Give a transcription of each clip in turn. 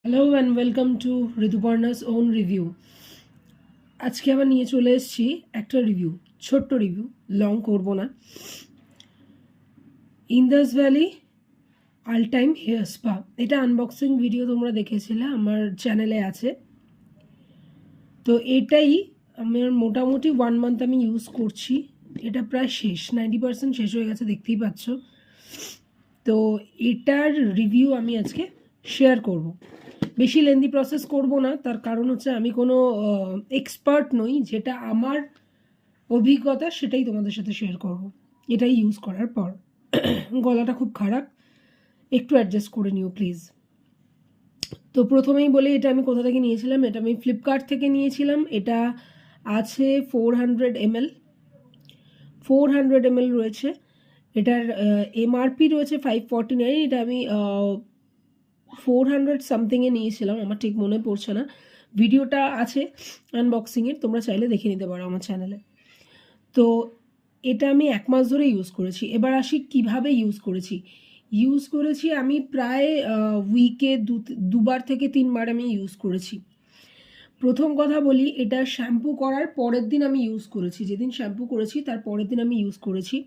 Hello and welcome to Rituparna's own review. আজকে আবার নিয়ে চলে এসেছি একটা রিভিউ, ছোট্ট রিভিউ, লং করব না। Indus valley all time hair spa, এটা আনবক্সিং ভিডিও তোমরা দেখেছিলে, আমার চ্যানেলে আছে। তো এটাই আমার মোটামুটি 1 মান্থ আমি ইউজ করছি। এটা প্রায় শেষ, 90% শেষ হয়ে গেছে, দেখতেই পাচ্ছ। তো এটার রিভিউ আমি আজকে শেয়ার করব। বেশি লেন্দি প্রসেস করব না, তার কারণ হচ্ছে আমি কোনো এক্সপার্ট নই। যেটা আমার অভিজ্ঞতা সেটাই তোমাদের সাথে শেয়ার করব এটাই ইউজ করার পর। গলাটা খুব খারাপ, একটু অ্যাডজাস্ট করে নিও প্লিজ। তো প্রথমেই বলি, এটা আমি কোথা থেকে নিয়েছিলাম। এটা আমি ফ্লিপকার্ট থেকে নিয়েছিলাম। এটা আছে 400 ml, 400 ml রয়েছে। এটার এমআরপি রয়েছে 549। এটা আমি 400 সামথিংয়ে নিয়েছিলাম, আমার ঠিক মনে পড়ছে না। ভিডিওটা আছে আনবক্সিংয়ের, তোমরা চাইলে দেখে নিতে পারো আমার চ্যানেলে। তো এটা আমি 1 মাস ধরে ইউজ করেছি। এবার আসি কিভাবে ইউজ করেছি আমি প্রায় উইকে দুবার থেকে 3বার আমি ইউজ করেছি। প্রথম কথা বলি, এটা শ্যাম্পু করার পরের দিন আমি ইউজ করেছি। যেদিন শ্যাম্পু করেছি তার পরের দিন আমি ইউজ করেছি,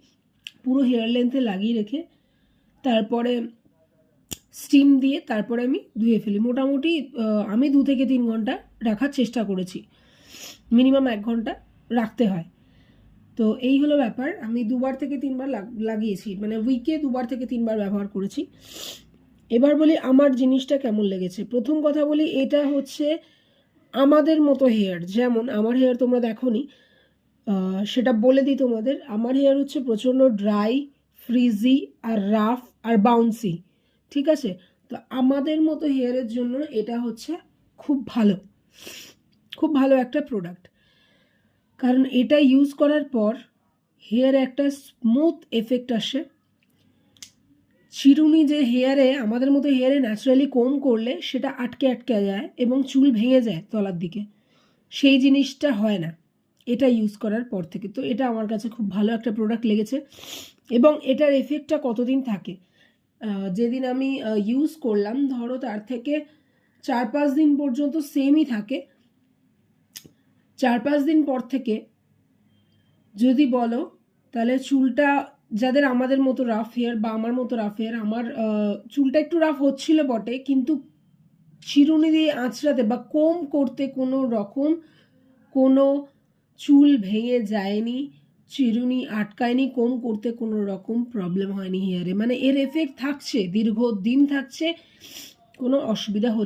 পুরো হেয়ার লেন্থে লাগিয়ে রেখে তারপরে স্টিম দিয়ে তারপরে আমি ধুয়ে ফেলি। মোটামুটি আমি 2 থেকে 3 ঘন্টা রাখার চেষ্টা করেছি, মিনিমাম 1 ঘন্টা রাখতে হয়। তো এই হলো ব্যাপার। আমি 2বার থেকে 3বার লাগিয়েছি, মানে উইকে 2বার থেকে 3বার ব্যবহার করেছি। এবার বলি আমার জিনিসটা কেমন লেগেছে। প্রথম কথা বলি, এটা হচ্ছে আমাদের মতো হেয়ার। যেমন আমার হেয়ার তোমরা দেখোনি, সেটা বলে দিই তোমাদের। আমার হেয়ার হচ্ছে প্রচণ্ড ড্রাই, ফ্রিজি আর রাফ আর বাউন্সি, ঠিক আছে? তো আমাদের মতো হেয়ারের জন্য এটা হচ্ছে খুব ভালো, খুব ভালো একটা প্রোডাক্ট। কারণ এটা ইউজ করার পর হেয়ারে একটা স্মুথ এফেক্ট আসে। চিরুনি যে হেয়ারে, আমাদের মতো হেয়ারে ন্যাচারালি কোম করলে সেটা আটকে আটকে যায় এবং চুল ভেঙে যায় তলার দিকে, সেই জিনিসটা হয় না এটা ইউজ করার পর থেকে। তো এটা আমার কাছে খুব ভালো একটা প্রোডাক্ট লেগেছে। এবং এটার এফেক্টটা কতদিন থাকে, যেদিন আমি ইউজ করলাম ধরো তার থেকে 4-5 দিন পর্যন্ত সেমই থাকে। 4-5 দিন পর থেকে যদি বলো, তাহলে চুলটা, যাদের আমাদের মতো রাফ হেয়ার বা আমার মতো রাফ হেয়ার, আমার চুলটা একটু রাফ হচ্ছিল বটে, কিন্তু চিরুনি দিয়ে আঁচড়াতে বা কোম করতে কোনো রকম কোনো চুল ভেঙে যায়নি, চিরুনি আটকায়নি, কোম করতে কোনো রকম প্রবলেম হয়নি হেয়ারে। মানে এর এফেক্ট থাকছে, দীর্ঘদিন থাকছে, কোনো অসুবিধা হচ্ছে